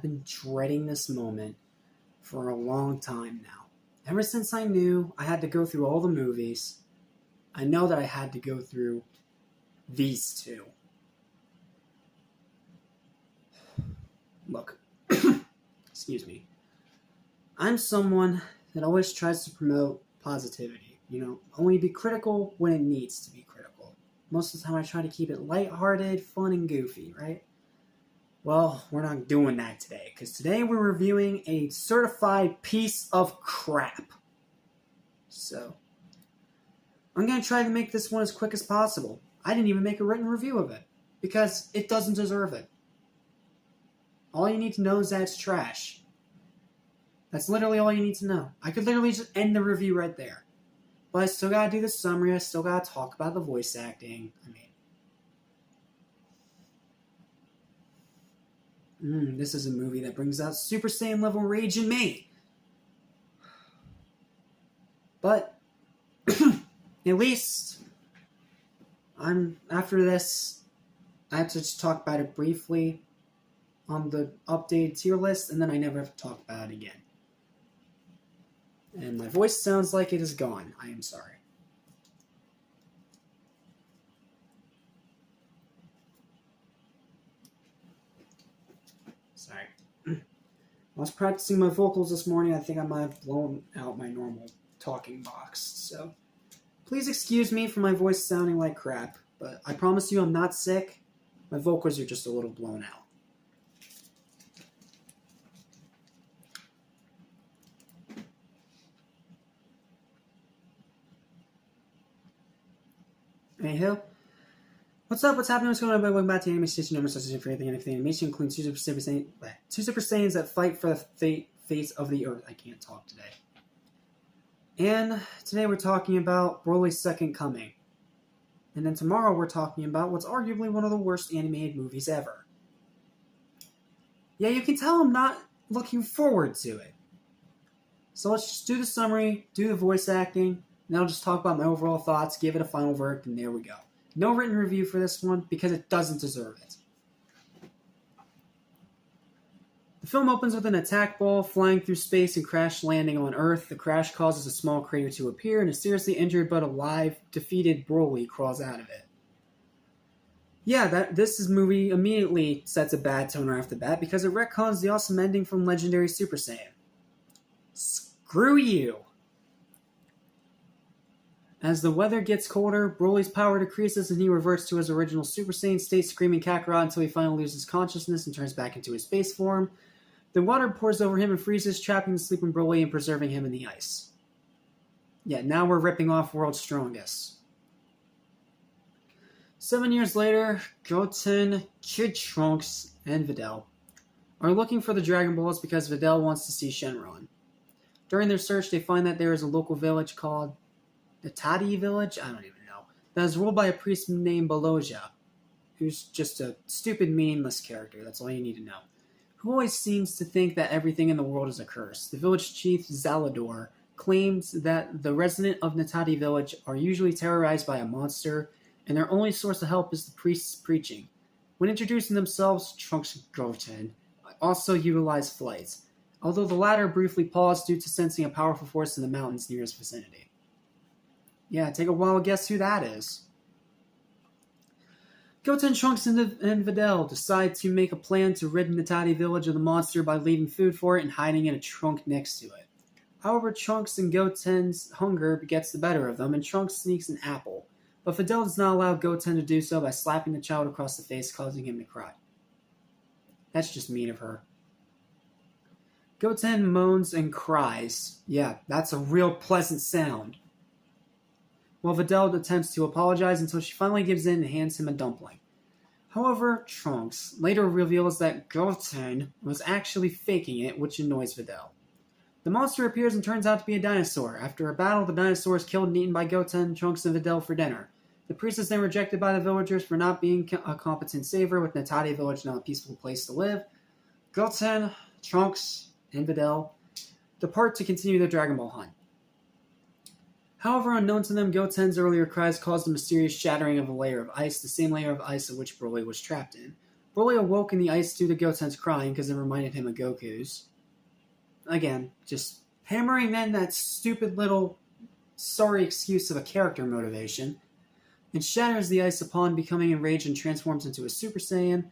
I've been dreading this moment for a long time now. Ever since I knew I had to go through all the movies, I know that I had to go through these two. Look, excuse me. I'm someone that always tries to promote positivity. Only be critical when it needs to be critical. Most of the time I try to keep it lighthearted, fun, and goofy, right? Well, we're not doing that today, because today we're reviewing a certified piece of crap. So, I'm going to try to make this one as quick as possible. I didn't even make a written review of it, because it doesn't deserve it. All you need to know is that it's trash. That's literally all you need to know. I could literally just end the review right there. But I still gotta do the summary, I still gotta talk about the voice acting. This is a movie that brings out Super Saiyan level rage in me. But, at least, after this, I have to just talk about it briefly on the updated tier list, and then I never have to talk about it again. And my voice sounds like it is gone. I am sorry. Sorry. I was practicing my vocals this morning. I think I might have blown out my normal talking box. So please excuse me for my voice sounding like crap. But I promise you I'm not sick. My vocals are just a little blown out. Anywho, what's up? What's happening? What's going on? Welcome back to Anime Station. Number Station for anything and everything. Animation includes two Super Saiyans that fight for the fate of the Earth. I can't talk today. And today we're talking about Broly's Second Coming. And then tomorrow we're talking about what's arguably one of the worst animated movies ever. Yeah, you can tell I'm not looking forward to it. So let's just do the summary, do the voice acting, and I'll just talk about my overall thoughts, give it a final verdict, and there we go. No written review for this one, because it doesn't deserve it. The film opens with an attack ball flying through space and crash landing on Earth. The crash causes a small crater to appear, and a seriously injured but alive, defeated Broly crawls out of it. Yeah, this movie immediately sets a bad tone right off the bat, because it retcons the awesome ending from Legendary Super Saiyan. Screw you! As the weather gets colder, Broly's power decreases and he reverts to his original Super Saiyan state, screaming Kakarot until he finally loses consciousness and turns back into his base form. The water pours over him and freezes, trapping the sleeping Broly and preserving him in the ice. Yeah, now we're ripping off World's Strongest. 7 years later, Goten, Kid Trunks, and Videl are looking for the Dragon Balls because Videl wants to see Shenron. During their search, they find that there is a local village called the Tati village? I don't even know. That is ruled by a priest named Baloja, who's just a stupid, meaningless character. That's all you need to know. Who always seems to think that everything in the world is a curse. The village chief, Zalador, claims that the residents of Natati village are usually terrorized by a monster, and their only source of help is the priest's preaching. When introducing themselves, Trunks and Goten also utilize flights, although the latter briefly paused due to sensing a powerful force in the mountains near his vicinity. Yeah, take a wild guess who that is. Goten, Trunks, and Videl decide to make a plan to rid Natati village of the monster by leaving food for it and hiding in a trunk next to it. However, Trunks and Goten's hunger gets the better of them, and Trunks sneaks an apple. But Videl does not allow Goten to do so by slapping the child across the face, causing him to cry. That's just mean of her. Goten moans and cries. Yeah, that's a real pleasant sound. While Videl attempts to apologize until she finally gives in and hands him a dumpling. However, Trunks later reveals that Goten was actually faking it, which annoys Videl. The monster appears and turns out to be a dinosaur. After a battle, the dinosaur is killed and eaten by Goten, Trunks, and Videl for dinner. The priest is then rejected by the villagers for not being a competent saver, with Natati village now a peaceful place to live. Goten, Trunks, and Videl depart to continue their Dragon Ball hunt. However, unknown to them, Goten's earlier cries caused a mysterious shattering of a layer of ice, the same layer of ice of which Broly was trapped in. Broly awoke in the ice due to Goten's crying because it reminded him of Goku's. Again, just hammering in that stupid little sorry excuse of a character motivation. And shatters the ice upon becoming enraged and transforms into a Super Saiyan.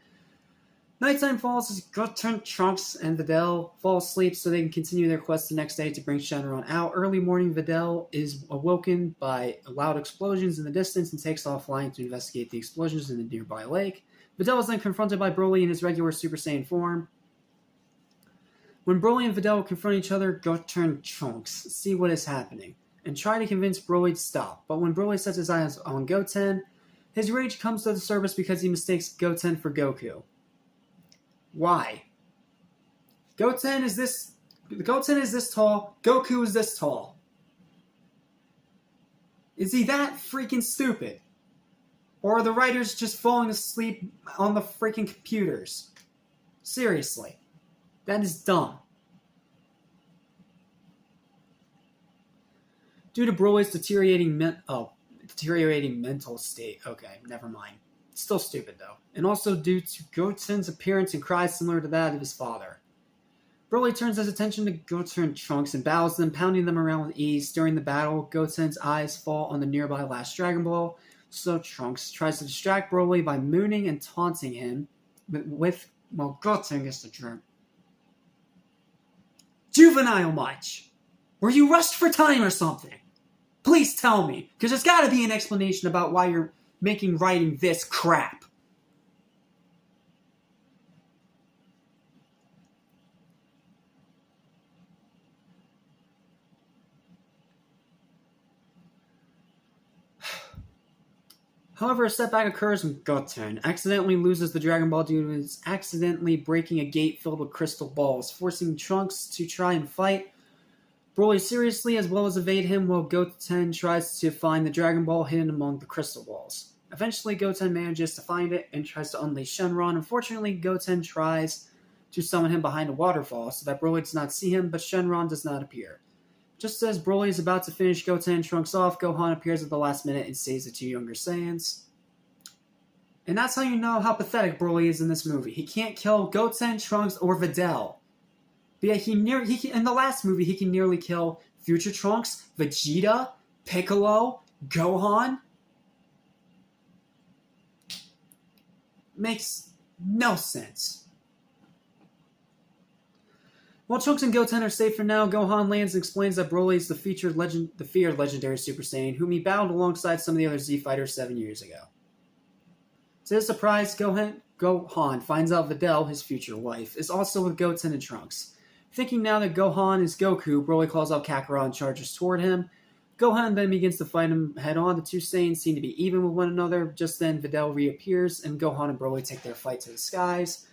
Nighttime falls as Goten, Trunks, and Videl fall asleep so they can continue their quest the next day to bring Shenron out. Early morning, Videl is awoken by loud explosions in the distance and takes off flying to investigate the explosions in the nearby lake. Videl is then confronted by Broly in his regular Super Saiyan form. When Broly and Videl confront each other, Goten and Trunks see what is happening and try to convince Broly to stop. But when Broly sets his eyes on Goten, his rage comes to the surface because he mistakes Goten for Goku. Why? Goten is this tall, Goku is this tall. Is he that freaking stupid? Or are the writers just falling asleep on the freaking computers? Seriously. That is dumb. Due to Broly's deteriorating mental state. Okay, never mind. Still stupid, though. And also due to Goten's appearance and cries similar to that of his father. Broly turns his attention to Goten and Trunks and battles them, pounding them around with ease. During the battle, Goten's eyes fall on the nearby last Dragon Ball, so Trunks tries to distract Broly by mooning and taunting him while Goten gets the germ. Juvenile much? Were you rushed for time or something? Please tell me, because there's got to be an explanation about why you're making writing this crap. However, a setback occurs when Goten accidentally loses the Dragon Ball due to his accidentally breaking a gate filled with crystal balls, forcing Trunks to try and fight Broly seriously as well as evade him while Goten tries to find the Dragon Ball hidden among the crystal balls. Eventually, Goten manages to find it and tries to unleash Shenron. Unfortunately, Goten tries to summon him behind a waterfall so that Broly does not see him, but Shenron does not appear. Just as Broly is about to finish Goten and Trunks off, Gohan appears at the last minute and saves the two younger Saiyans. And that's how you know how pathetic Broly is in this movie. He can't kill Goten, Trunks, or Videl. But yet in the last movie, he can nearly kill Future Trunks, Vegeta, Piccolo, Gohan. Makes no sense. While Trunks and Goten are safe for now, Gohan lands and explains that Broly is the feared legendary Super Saiyan, whom he battled alongside some of the other Z Fighters 7 years ago. To his surprise, Gohan finds out Videl, his future wife, is also with Goten and Trunks. Thinking now that Gohan is Goku, Broly calls out Kakarot and charges toward him. Gohan then begins to fight him head-on. The two Saiyans seem to be even with one another. Just then, Videl reappears, and Gohan and Broly take their fight to the skies.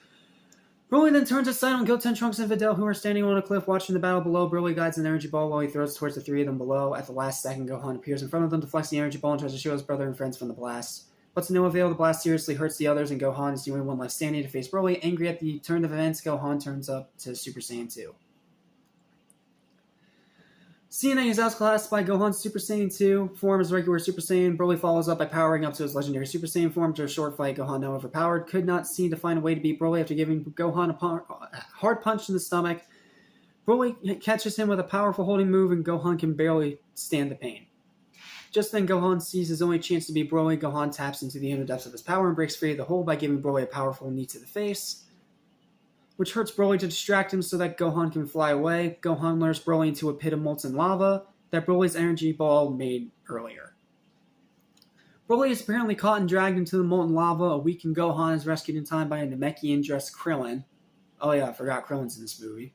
Broly then turns his sight on Goten, Trunks, and Videl, who are standing on a cliff watching the battle below. Broly guides an energy ball while he throws towards the three of them below. At the last second, Gohan appears in front of them, deflects the energy ball, and tries to shield his brother and friends from the blast. But to no avail, the blast seriously hurts the others, and Gohan is the only one left standing to face Broly. Angry at the turn of events, Gohan turns up to Super Saiyan 2. Seeing that he is outclassed by Gohan's Super Saiyan 2 form as regular Super Saiyan, Broly follows up by powering up to his legendary Super Saiyan form. After a short fight, Gohan, now overpowered, could not seem to find a way to beat Broly after giving Gohan a hard punch in the stomach. Broly catches him with a powerful holding move, and Gohan can barely stand the pain. Just then, Gohan sees his only chance to beat Broly. Gohan taps into the inner depths of his power and breaks free of the hold by giving Broly a powerful knee to the face, which hurts Broly to distract him so that Gohan can fly away. Gohan lures Broly into a pit of molten lava that Broly's energy ball made earlier. Broly is apparently caught and dragged into the molten lava. A weakened Gohan is rescued in time by a Namekian-dressed Krillin. Oh yeah, I forgot Krillin's in this movie.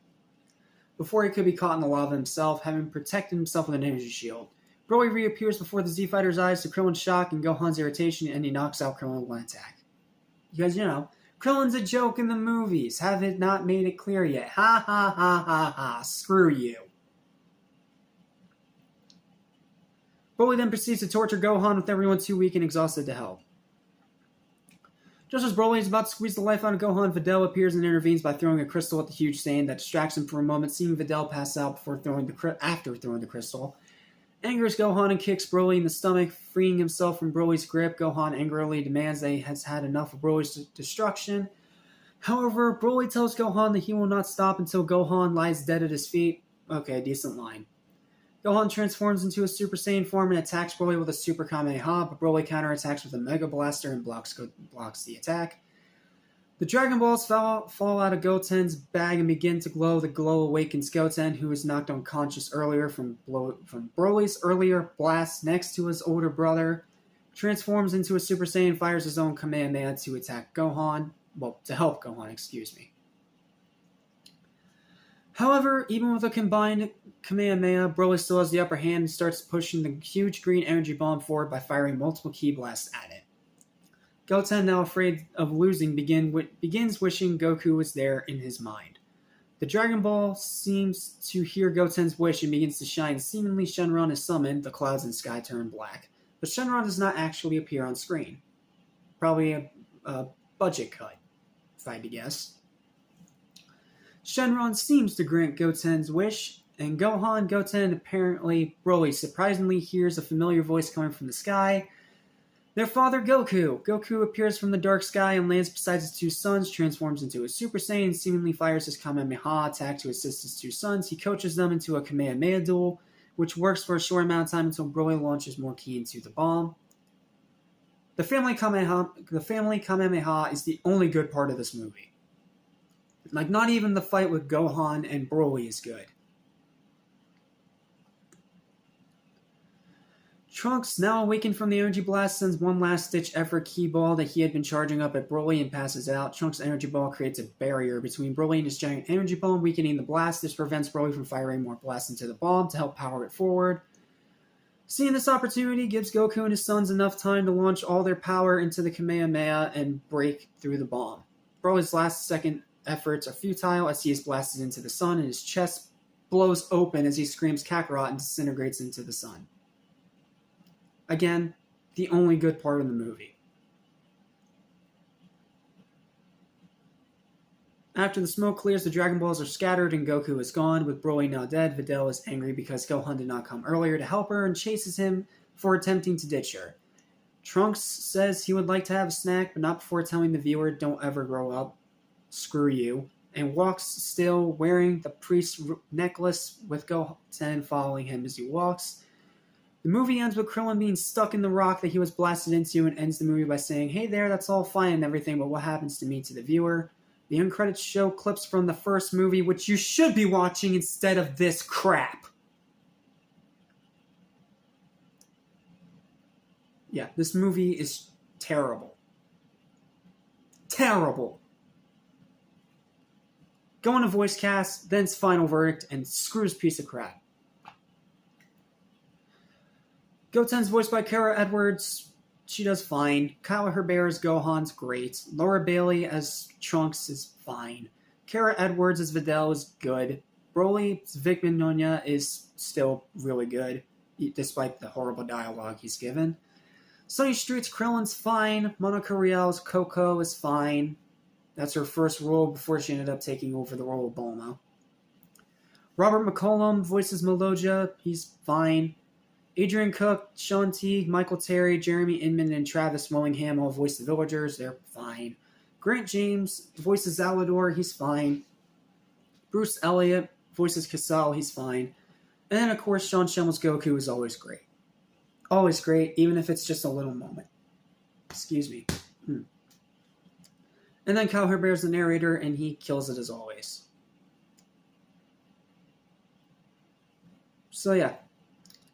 Before he could be caught in the lava himself, having protected himself with an energy shield. Broly reappears before the Z-Fighter's eyes to Krillin's shock and Gohan's irritation, and he knocks out Krillin with one attack. Because, Krillin's a joke in the movies. Have it not made it clear yet. Ha ha ha ha ha. Screw you. Broly then proceeds to torture Gohan with everyone too weak and exhausted to help. Just as Broly is about to squeeze the life out of Gohan, Videl appears and intervenes by throwing a crystal at the huge Saiyan that distracts him for a moment, seeing Videl pass out after throwing the crystal. Angers Gohan and kicks Broly in the stomach, freeing himself from Broly's grip. Gohan angrily demands that he has had enough of Broly's destruction. However, Broly tells Gohan that he will not stop until Gohan lies dead at his feet. Okay, decent line. Gohan transforms into a Super Saiyan form and attacks Broly with a Super Kamehameha, but Broly counterattacks with a Mega Blaster and blocks the attack. The Dragon Balls fall out of Goten's bag and begin to glow. The glow awakens Goten, who was knocked unconscious earlier from Broly's earlier blast next to his older brother. Transforms into a Super Saiyan, fires his own Kamehameha to attack Gohan. Well, to help Gohan, excuse me. However, even with a combined Kamehameha, Broly still has the upper hand and starts pushing the huge green energy bomb forward by firing multiple ki blasts at it. Goten, now afraid of losing, begins wishing Goku was there in his mind. The Dragon Ball seems to hear Goten's wish and begins to shine. Seemingly, Shenron is summoned. The clouds and sky turn black. But Shenron does not actually appear on screen. Probably a budget cut, if I had to guess. Shenron seems to grant Goten's wish, and Goten, apparently Broly, surprisingly hears a familiar voice coming from the sky. Their father, Goku. Goku appears from the dark sky and lands beside his two sons, transforms into a Super Saiyan, and seemingly fires his Kamehameha attack to assist his two sons. He coaches them into a Kamehameha duel, which works for a short amount of time until Broly launches more ki into the bomb. The family Kamehameha is the only good part of this movie. Like, not even the fight with Gohan and Broly is good. Trunks, now awakened from the energy blast, sends one last-ditch effort ki ball that he had been charging up at Broly and passes out. Trunks' energy ball creates a barrier between Broly and his giant energy bomb, weakening the blast. This prevents Broly from firing more blasts into the bomb to help power it forward. Seeing this opportunity gives Goku and his sons enough time to launch all their power into the Kamehameha and break through the bomb. Broly's last-second efforts are futile as he is blasted into the sun and his chest blows open as he screams Kakarot and disintegrates into the sun. Again, the only good part of the movie. After the smoke clears, the Dragon Balls are scattered and Goku is gone. With Broly now dead, Videl is angry because Gohan did not come earlier to help her and chases him for attempting to ditch her. Trunks says he would like to have a snack, but not before telling the viewer, "Don't ever grow up. Screw you," and walks still wearing the priest's necklace with Goten following him as he walks. The movie ends with Krillin being stuck in the rock that he was blasted into and ends the movie by saying, "Hey there, that's all fine and everything, but what happens to me?" to the viewer. The uncredited show clips from the first movie, which you should be watching instead of this crap. Yeah, this movie is terrible. Terrible. Go on a voice cast, then it's final verdict, and screws piece of crap. Goten's voiced by Kara Edwards. She does fine. Kyla Herbert as Gohan's great. Laura Bailey as Trunks is fine. Kara Edwards as Videl is good. Broly's Vic Mignogna is still really good, despite the horrible dialogue he's given. Sunny Street's Krillin's fine. Monica Rial's Coco is fine. That's her first role before she ended up taking over the role of Bulma. Robert McCollum voices Meloja. He's fine. Adrian Cook, Sean Teague, Michael Terry, Jeremy Inman, and Travis Willingham all voice the villagers. They're fine. Grant James voices Alador. He's fine. Bruce Elliott voices Casal. He's fine. And then, of course, Sean Schemmel's Goku is always great. Always great, even if it's just a little moment. Excuse me. And then Kyle Herbert's the narrator, and he kills it as always. So yeah,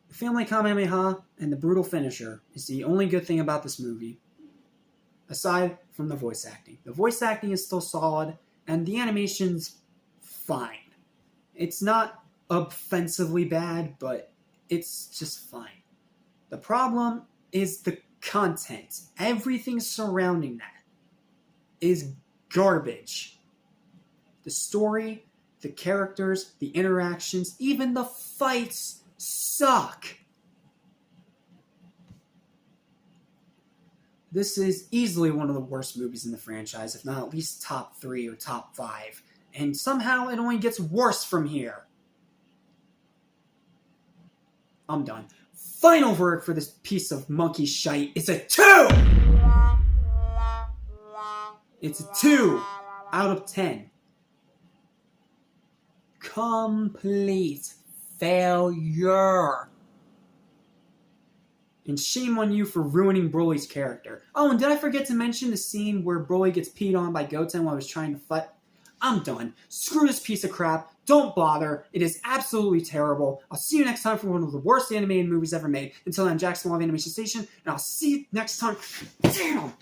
the family Kamehameha and the brutal finisher is the only good thing about this movie, aside from the voice acting. The voice acting is still solid, and the animation's fine. It's not offensively bad, but it's just fine. The problem is the content. Everything surrounding that is garbage. The story, the characters, the interactions, even the fights suck. This is easily one of the worst movies in the franchise, if not at least top 3 or top 5. And somehow it only gets worse from here. I'm done. Final verdict for this piece of monkey shite is a 2! It's a 2 out of 10. Complete failure. And shame on you for ruining Broly's character. Oh, and did I forget to mention the scene where Broly gets peed on by Goten while he was trying to fight? I'm done. Screw this piece of crap. Don't bother. It is absolutely terrible. I'll see you next time for one of the worst animated movies ever made. Until then, Jackson Love Animation Station, and I'll see you next time. Damn!